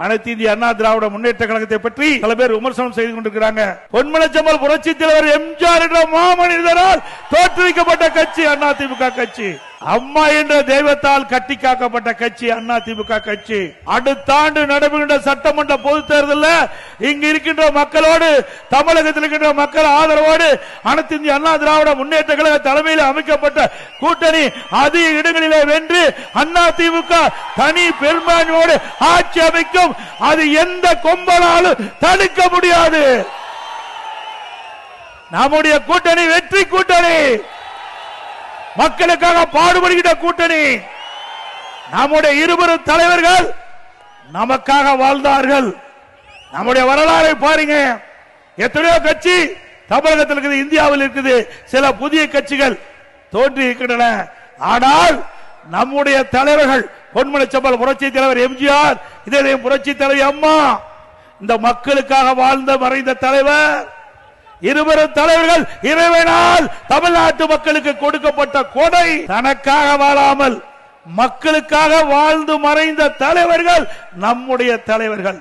அனைத்து இந்திய அண்ணா திராவிட முன்னேற்ற கழகத்தை பற்றி பல பேர் விமர்சனம் செய்து கொண்டிருக்கிறாங்க. பொன்மனச்செம்மல் புரட்சி தலைவர் எம்ஜிஆர் என்ற மாமனிதரால் தோற்றுவிக்கப்பட்ட கட்சி அதிமுக கட்சி. அம்மா என்ற தெய்வத்தால் கட்டி காக்கப்பட்ட கட்சி அதிமுக கட்சி. அடுத்த ஆண்டு நடைபெறுகின்ற சட்டமன்ற பொதுத் தேர்தலில் இங்கு இருக்கின்ற மக்களோடு, தமிழகத்தில் இருக்கின்ற மக்கள் ஆதரவோடு அனைத்து இந்திய அண்ணா திராவிட முன்னேற்ற கழக தலைமையில் அமைக்கப்பட்ட கூட்டணி அதிக இடங்களிலே வென்று அதிமுக தனி பெரும்பான்மையோடு ஆட்சி அமைக்கும். அது எந்த கொம்பனாலும் தடுக்க முடியாது. நம்முடைய கூட்டணி வெற்றி கூட்டணி, மக்களுக்காக பாடுபடுகின்ற கூட்டணி. நம்முடைய இருவரும் தலைவர்கள் நமக்காக வாழ்ந்தார்கள். நம்முடைய வரலாறை பாருங்க. எத்தனையோ கட்சி தமிழகத்தில் இருக்குது, இந்தியாவில் இருக்குது, சில புதிய கட்சிகள் தோன்றி இருக்கின்றன. ஆனால் நம்முடைய தலைவர்கள் பொன்மனச்செம்மல் புரட்சி தலைவர் எம்ஜிஆர், இதே புரட்சி தலைவர் அம்மா, இந்த மக்களுக்காக வாழ்ந்த மறைந்த தலைவர். இருவரும் தலைவர்கள் இறைவனால் தமிழ்நாட்டு மக்களுக்கு கொடுக்கப்பட்ட கொடை. தனக்காக வாழாமல் மக்களுக்காக வாழ்ந்து மறைந்த தலைவர்கள் நம்முடைய தலைவர்கள்.